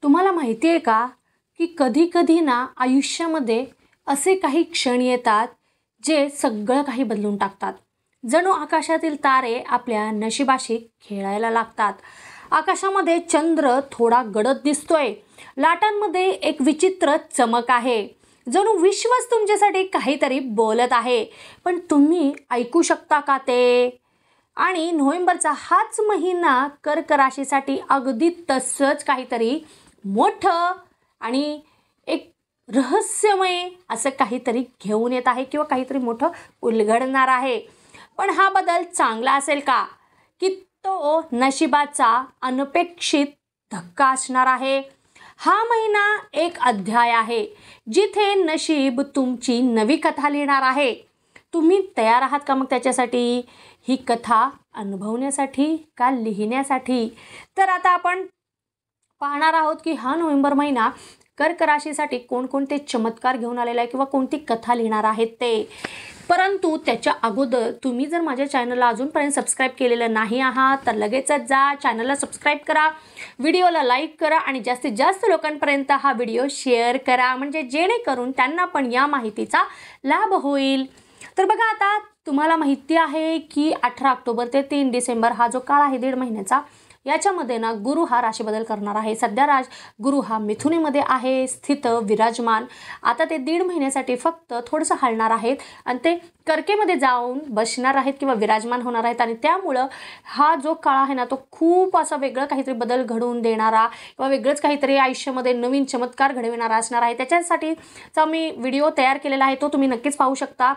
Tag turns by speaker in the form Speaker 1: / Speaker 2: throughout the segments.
Speaker 1: तुम्हाला माहिती आहे का की कधी-कधी ना आयुष्यामध्ये असे काही क्षण येतात जे सगळं काही बदलून टाकतात. जणू आकाशातील तारे आपल्या नशिबाशी खेळायला लागतात. आकाशामध्ये चंद्र थोडा गडद दिसतोय. लाटांमध्ये एक विचित्र चमक आहे. जणू विश्वच तुमच्यासाठी काहीतरी बोलत आहे. पण तुम्ही ऐकू शकता का ते? आणि नोव्हेंबरचा हाच महिना कर्क राशीसाठी अगदी तसंच काहीतरी मोठं आणि एक रहस्यमय असं काहीतरी घेऊन येत आहे किंवा काहीतरी मोठं उलगडणार आहे. पण हा बदल चांगला असेल का? की तो नशिबाचा अनपेक्षित धक्का असणार आहे? हा महिना एक अध्याय आहे जिथे नशीब तुमची नवी कथा लिहिणार आहे. तुम्ही तयार आहात का मग त्याच्यासाठी? ही कथा अनुभवण्यासाठी का लिहिण्यासाठी? तर आता आपण पाहणार आहोत की हा नोव्हेंबर महिना कर्क राशीसाठी कोणकोणते चमत्कार घेऊन आलेला आहे किंवा कोणती कथा लिहिणार आहेत ते. परंतु त्याच्या अगोदर तुम्ही जर माझ्या चॅनलला अजूनपर्यंत सबस्क्राईब केलेलं नाही आहात तर लगेचच जा, चॅनलला सबस्क्राईब करा, व्हिडिओला लाईक करा आणि जास्तीत जास्त लोकांपर्यंत हा व्हिडिओ शेअर करा, म्हणजे जेणेकरून त्यांना पण या माहितीचा लाभ होईल. तर बघा, आता तुम्हाला माहिती आहे की 18 ऑक्टोबर ते 3 डिसेंबर हा जो काळ आहे 1.5 महिन्याचा, याच्यामध्ये ना गुरु हा राशी बदल करणार आहे. सध्या गुरु हा मिथुनीमध्ये आहे स्थित विराजमान. आता ते 1.5 महिन्यासाठी फक्त थोडंसं हलणार आहेत आणि ते कर्केमध्ये जाऊन बसणार आहेत किंवा विराजमान होणार आहेत. आणि त्यामुळं हा जो काळ आहे ना तो खूप असा वेगळं काहीतरी बदल घडवून देणारा किंवा वेगळंच काहीतरी आयुष्यामध्ये नवीन चमत्कार घडविणारा असणार आहे. त्याच्यासाठीचा मी व्हिडिओ तयार केलेला आहे, तो तुम्ही नक्कीच पाहू शकता.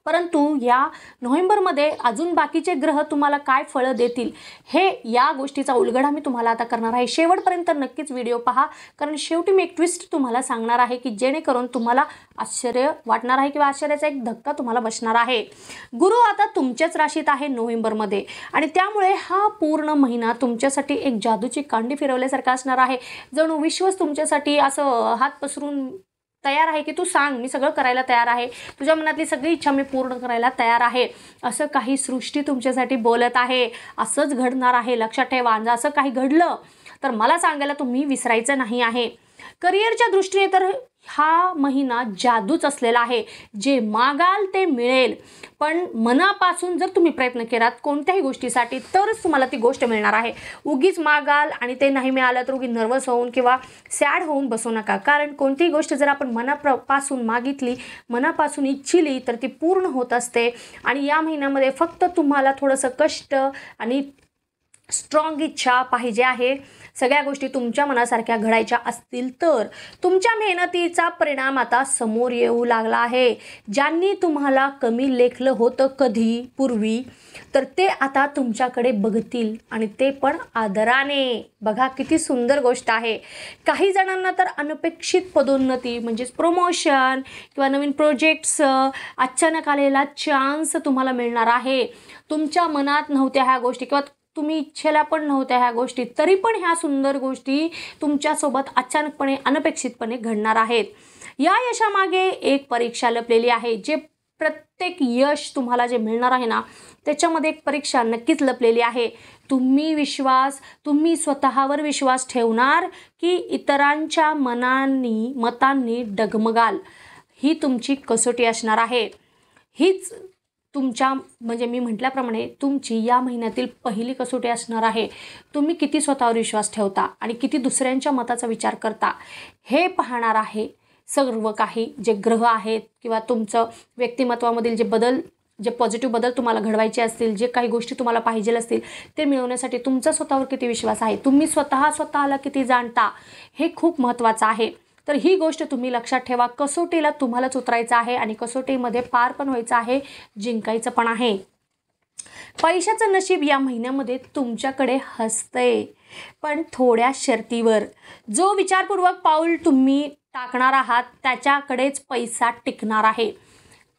Speaker 1: परंतु या नोव्हेंबरमध्ये अजून बाकीचे ग्रह तुम्हाला काय फळं देतील हे या गोष्टीचा उलगडा मी तुम्हाला आता करणार आहे. शेवटपर्यंत नक्कीच व्हिडिओ पहा, कारण शेवटी मी एक ट्विस्ट तुम्हाला सांगणार आहे की जेणेकरून तुम्हाला आश्चर्य वाटणार आहे किंवा आश्चर्याचा एक धक्का तुम्हाला बसणार आहे. गुरु आता तुमच्याच राशीत आहे नोव्हेंबरमध्ये आणि त्यामुळे हा पूर्ण महिना तुमच्यासाठी एक जादूची कांडी फिरवल्यासारखा असणार आहे. जणू विश्वच तुमच्यासाठी असं हात पसरून तयार आहे की तू सांग, मी सगळं करायला तयार आहे, तुझ्या मनातली सगळी इच्छा मी पूर्ण करायला तयार आहे, असं काही सृष्टी तुमच्यासाठी बोलत आहे. असंच घडणार आहे, लक्षात ठेवा. असं काही घडलं तर मला सांगायला तुम्ही विसरायचं नाही आहे. करिअरच्या दृष्टीने तर हा महिना जादूच असलेला आहे. जे मागाल ते मिळेल, पण मनापासून जर तुम्ही प्रयत्न केलात कोणत्याही गोष्टीसाठी तरच तुम्हाला ती गोष्ट मिळणार आहे. उगीच मागाल आणि ते नाही मिळालं तर उगीच नर्वस होऊन किंवा सॅड होऊन बसू नका, कारण कोणतीही गोष्ट जर आपण मनापासून मागितली, मनापासून इच्छिली तर ती पूर्ण होत असते. आणि या महिन्यामध्ये फक्त तुम्हाला थोडंसं कष्ट आणि स्ट्रॉंग इच्छा पाहिजे आहे. सगळ्या गोष्टी तुमच्या मनासारख्या घडायच्या असतील तर तुमच्या मेहनतीचा परिणाम आता समोर येऊ लागला आहे. ज्यांनी तुम्हाला कमी लेखलं होतं कधी पूर्वी, तर ते आता तुमच्याकडे बघतील आणि ते पण आदराने. बघा किती सुंदर गोष्ट आहे. काही जणांना तर अनपेक्षित पदोन्नती म्हणजेच प्रमोशन किंवा नवीन प्रोजेक्ट्स, अचानक आलेला चान्स तुम्हाला मिळणार आहे. तुमच्या मनात नव्हत्या ह्या गोष्टी किंवा तुम्ही इच्छेला पण नव्हत्या ह्या गोष्टी, तरी पण ह्या सुंदर गोष्टी तुमच्यासोबत अचानकपणे अनपेक्षितपणे घडणार आहेत. या यशामागे एक परीक्षा लपलेली आहे. जे प्रत्येक यश तुम्हाला जे मिळणार आहे ना त्याच्यामध्ये एक परीक्षा नक्कीच लपलेली आहे. तुम्ही स्वतःवर विश्वास ठेवणार की इतरांच्या मतांनी डगमगाल, ही तुमची कसोटी असणार आहे. हीच तुमच्या म्हणजे मी म्हटल्याप्रमाणे तुमची या महिन्यातील पहिली कसोटी असणार आहे. तुम्ही किती स्वतःवर विश्वास ठेवता आणि किती दुसऱ्यांच्या मताचा विचार करता हे पाहणार आहे. सर्व काही जे ग्रह आहेत किंवा तुमचं व्यक्तिमत्वामधील जे पॉझिटिव्ह बदल तुम्हाला घडवायचे असतील, जे काही गोष्टी तुम्हाला पाहिजे असतील ते मिळवण्यासाठी तुमचा स्वतःवर किती विश्वास आहे, तुम्ही स्वतःला किती जाणता, हे खूप महत्त्वाचं आहे. तर ही गोष्ट तुम्ही लक्षात ठेवा. कसोटीला तुम्हालाच उतरायचं आहे आणि कसोटीमध्ये पार पण व्हायचं आहे, जिंकायचं पण आहे. पैशाचं नशीब या महिन्यामध्ये तुमच्याकडे हसतंय, पण थोड्या शर्तीवर. जो विचारपूर्वक पाऊल तुम्ही टाकणार आहात त्याच्याकडेच पैसा टिकणार आहे.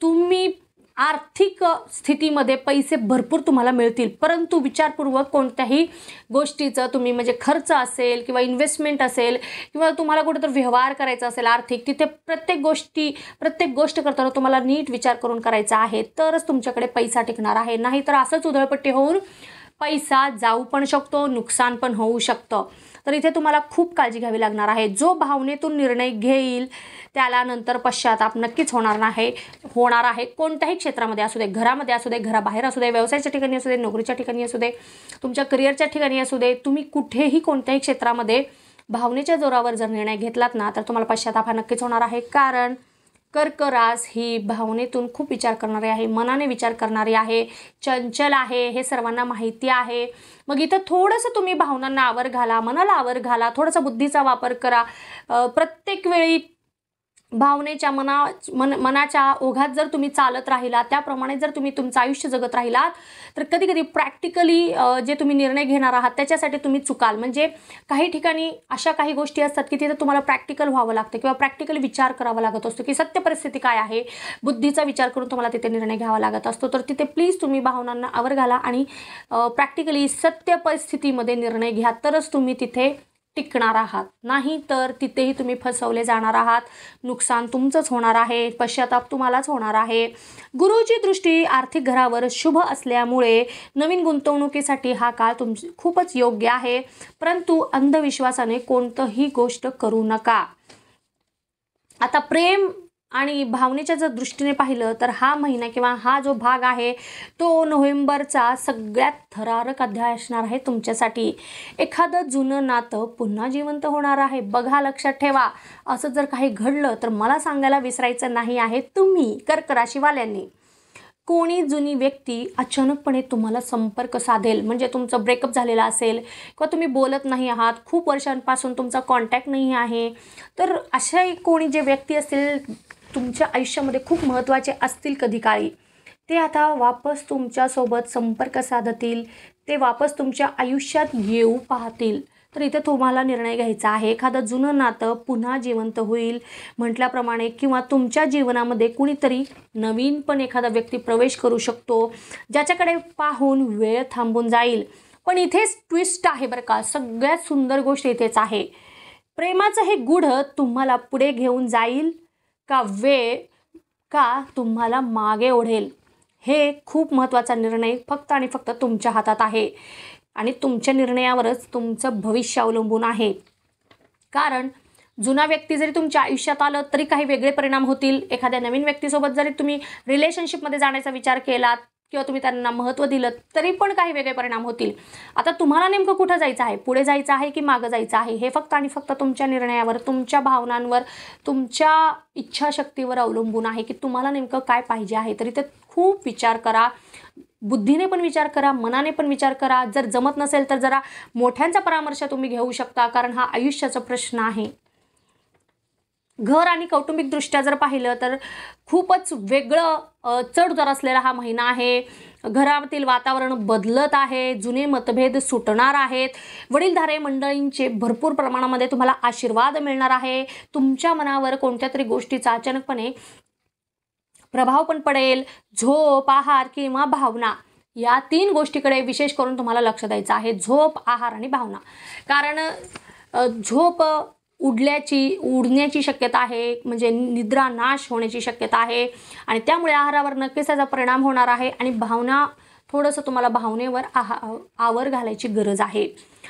Speaker 1: तुम्ही आर्थिक स्थितीमध्ये पैसे भरपूर तुम्हाला मिळतील, परंतु विचारपूर्वक कोणत्याही गोष्टीचं तुम्ही म्हणजे खर्च असेल किंवा इन्व्हेस्टमेंट असेल किंवा तुम्हाला कुठेतरी व्यवहार करायचा असेल आर्थिक, तिथे प्रत्येक गोष्ट करताना तुम्हाला नीट विचार करून करायचा आहे, तरच तुमच्याकडे पैसा टिकणार आहे. नाहीतर असंच उधळपट्टी होऊन पैसा जाऊ पण शकतो, नुकसान पण होऊ शकतं. तर इथे तुम्हाला खूप काळजी घ्यावी लागणार आहे. जो भावनेतून निर्णय घेईल त्याला नंतर पश्चाताप नक्कीच होणार आहे. कोणत्याही क्षेत्रामध्ये असू दे, घरामध्ये असू दे, घराबाहेर असू दे, व्यवसायाच्या ठिकाणी असू दे, नोकरीच्या ठिकाणी असू दे, तुमच्या करिअरच्या ठिकाणी असू दे, तुम्ही कुठेही कोणत्याही क्षेत्रामध्ये भावनेच्या जोरावर जर निर्णय घेतलात ना तर तुम्हाला पश्चाताप हा नक्कीच होणार आहे. कारण कर्क रास ही भावनेतून खूप विचार करणारी आहे, मनाने विचार करणारी आहे, चंचल आहे, हे सर्वांना माहिती आहे. मग इथं थोडंसं तुम्ही भावनांना आवर घाला, मनाला आवर घाला, थोडासा बुद्धीचा वापर करा. प्रत्येक वेळी भावनेच्या मनाच्या ओघात जर तुम्ही चालत राहिलात, त्याप्रमाणे जर तुम्ही तुमचं आयुष्य जगत राहिलात तर कधी कधी प्रॅक्टिकली जे तुम्ही निर्णय घेणार आहात त्याच्यासाठी तुम्ही चुकाल. म्हणजे काही ठिकाणी अशा काही गोष्टी असतात की तिथे तुम्हाला प्रॅक्टिकल व्हावं लागतं किंवा प्रॅक्टिकली विचार करावा लागत असतो की सत्य परिस्थिती काय आहे, बुद्धीचा विचार करून तुम्हाला तिथे निर्णय घ्यावा लागत असतो. तर तिथे प्लीज तुम्ही भावनांना आवर घाला आणि प्रॅक्टिकली सत्य परिस्थितीमध्ये निर्णय घ्या, तरच तुम्ही तिथे टिकणार आहात. नाही तर तिथेही तुम्ही फसवले जाणार आहात, नुकसान तुमचंच होणार आहे, पश्चाताप तुम्हालाच होणार आहे. गुरुची दृष्टी आर्थिक घरावर शुभ असल्यामुळे नवीन गुंतवणुकीसाठी हा काळ खूपच योग्य आहे. परंतु अंधविश्वासाने कोणतीही गोष्ट करू नका. आता प्रेम आणि भावनेच्या जर दृष्टीने पाहिलं तर हा महिना किंवा हा जो भाग आहे तो नोव्हेंबरचा सगळ्यात थरारक अध्याय असणार आहे तुमच्यासाठी. एखादं जुनं नातं पुन्हा जिवंत होणार आहे. बघा, लक्षात ठेवा, असं जर काही घडलं तर मला सांगायला विसरायचं नाही आहे तुम्ही कर्क राशीवाल्यांनी. कोणी जुनी व्यक्ती अचानकपणे तुम्हाला संपर्क साधेल. म्हणजे तुमचं ब्रेकअप झालेलं असेल किंवा तुम्ही बोलत नाही आहात, खूप वर्षांपासून तुमचा कॉन्टॅक्ट नाही आहे, तर अशा कोणी जे व्यक्ती असतील तुमच्या आयुष्यामध्ये खूप महत्त्वाचे असतील कधी काळी, ते आता वापस तुमच्यासोबत संपर्क साधतील, ते वापस तुमच्या आयुष्यात येऊ पाहतील. तर इथे तुम्हाला निर्णय घ्यायचा आहे. एखादं जुनं नातं पुन्हा जिवंत होईल म्हटल्याप्रमाणे, किंवा तुमच्या जीवनामध्ये कुणीतरी नवीन पण एखादा व्यक्ती प्रवेश करू शकतो ज्याच्याकडे पाहून वेळ थांबून जाईल. पण इथेच ट्विस्ट आहे बरं का, सगळ्यात सुंदर गोष्ट इथेच आहे. प्रेमाचं हे गुढ तुम्हाला पुढे घेऊन जाईल का वेळ का तुम्हाला मागे ओढेल, हे खूप महत्त्वाचा निर्णय फक्त आणि फक्त तुमच्या हातात आहे. आणि तुमच्या निर्णयावरच तुमचं भविष्य अवलंबून आहे. कारण जुना व्यक्ती जरी तुमच्या आयुष्यात आलं तरी काही वेगळे परिणाम होतील. एखाद्या नवीन व्यक्तीसोबत जरी तुम्ही रिलेशनशिपमध्ये जाण्याचा विचार केलात किंवा तुम्ही त्यांना महत्त्व दिलं तरी पण काही वेगळे परिणाम होतील. आता तुम्हाला नेमकं कुठं जायचं आहे, पुढे जायचं आहे की मागं जायचं आहे, हे फक्त आणि फक्त तुमच्या निर्णयावर, तुमच्या भावनांवर, तुमच्या इच्छाशक्तीवर अवलंबून आहे की तुम्हाला नेमकं काय पाहिजे आहे. तरी ते खूप विचार करा, बुद्धीने पण विचार करा, मनाने पण विचार करा. जर जमत नसेल तर जरा मोठ्यांचा परामर्श तुम्ही घेऊ शकता, कारण हा आयुष्याचा प्रश्न आहे. घर आणि कौटुंबिकदृष्ट्या जर पाहिलं तर खूपच वेगळं चढ-उतार असलेला हा महिना आहे. घरातील वातावरण बदलत आहे, जुने मतभेद सुटणार आहेत, वडीलधारे मंडळींचे भरपूर प्रमाणामध्ये तुम्हाला आशीर्वाद मिळणार आहे. तुमच्या मनावर कोणत्या तरी गोष्टीचा अचानकपणे प्रभाव पण पडेल. झोप, आहार किंवा भावना, या 3 गोष्टीकडे विशेष करून तुम्हाला लक्ष द्यायचं आहे. झोप, आहार आणि भावना. कारण झोप उडण्याची शक्यता आहे, म्हणजे निद्रा नाश होण्याची शक्यता आहे आणि त्यामुळे आहारावर नक्कीच त्याचा परिणाम होणार आहे. आणि भावना, थोडंसं तुम्हाला भावनेवर आवर घालायची गरज आहे.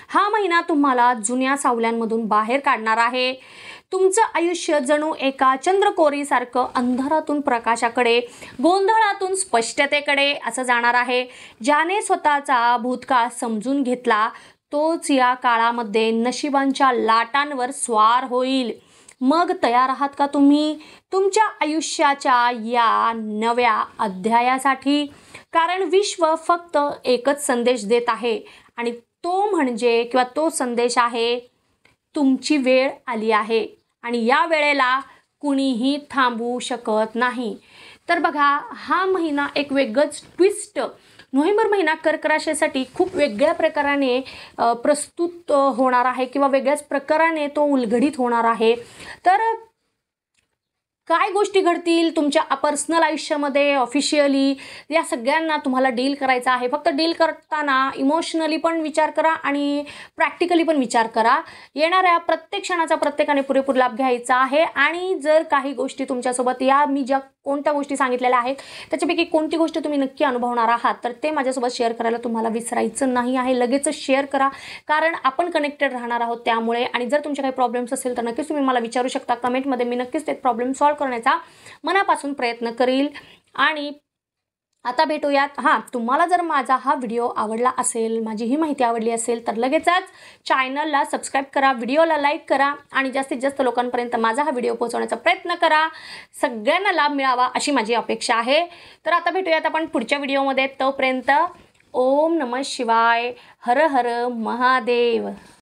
Speaker 1: हा महिना तुम्हाला जुन्या सावल्यांमधून बाहेर काढणार आहे. तुमचं आयुष्य जणू एका चंद्रकोरीसारखं अंधारातून प्रकाशाकडे, गोंधळातून स्पष्टतेकडे असं जाणार आहे. ज्याने स्वतःचा भूतकाळ समजून घेतला तोच या काळामध्ये नशिबांच्या लाटांवर स्वार होईल. मग तयार आहात का तुम्ही तुमच्या आयुष्याच्या या नव्या अध्यायासाठी? कारण विश्व फक्त एकच संदेश देत आहे आणि तो संदेश आहे, तुमची वेळ आली आहे आणि या वेळेला कुणीही थांबवू शकत नाही. तर बघा, हा महिना एक वेगळंच ट्विस्ट, नोव्हेंबर महिना कर्क राशीसाठी खूप वेगळ्या प्रकाराने प्रस्तुत होणार आहे किंवा वेगळ्याच प्रकाराने तो उलगडीत होणार आहे. तर काय गोष्टी घडतील तुमच्या पर्सनल आयुष्यामध्ये, ऑफिशियली, या सगळ्यांना तुम्हाला डील करायचं आहे. फक्त डील करताना इमोशनली पण विचार करा आणि प्रॅक्टिकली पण विचार करा. येणाऱ्या प्रत्येक क्षणाचा प्रत्येकाने पुरेपूर लाभ घ्यायचा आहे. आणि जर काही गोष्टी तुमच्यासोबत मी ज्या कोणत्या गोष्टी सांगितलेल्या आहेत त्याच्यापैकी कोणती गोष्ट तुम्ही नक्की अनुभवणार आहात तर ते माझ्यासोबत शेअर करायला तुम्हाला विसरायचं नाही आहे. लगेचच शेअर करा, कारण आपण कनेक्टेड राहणार आहोत त्यामुळे. आणि जर तुमचे काही प्रॉब्लेम्स असेल तर नक्कीच तुम्ही मला विचारू शकता कमेंटमध्ये. मी नक्कीच ते प्रॉब्लेम सॉल्व्ह करण्याचा मनापासून प्रयत्न करील. आणि आता भेटूयात. तुम्हाला जर माझा हा व्हिडिओ आवडला असेल, माझी ही माहिती आवडली असेल तर लगेचच चॅनलला सबस्क्राईब करा, व्हिडिओला लाईक करा आणि जास्तीत जास्त लोकांपर्यंत माझा हा व्हिडिओ पोहोचवण्याचा प्रयत्न करा. सगळ्यांना लाभ मिळावा अशी माझी अपेक्षा आहे. तर आता भेटूयात आपण पुढच्या व्हिडिओमध्ये. तोपर्यंत ओम नमः शिवाय, हर हर महादेव.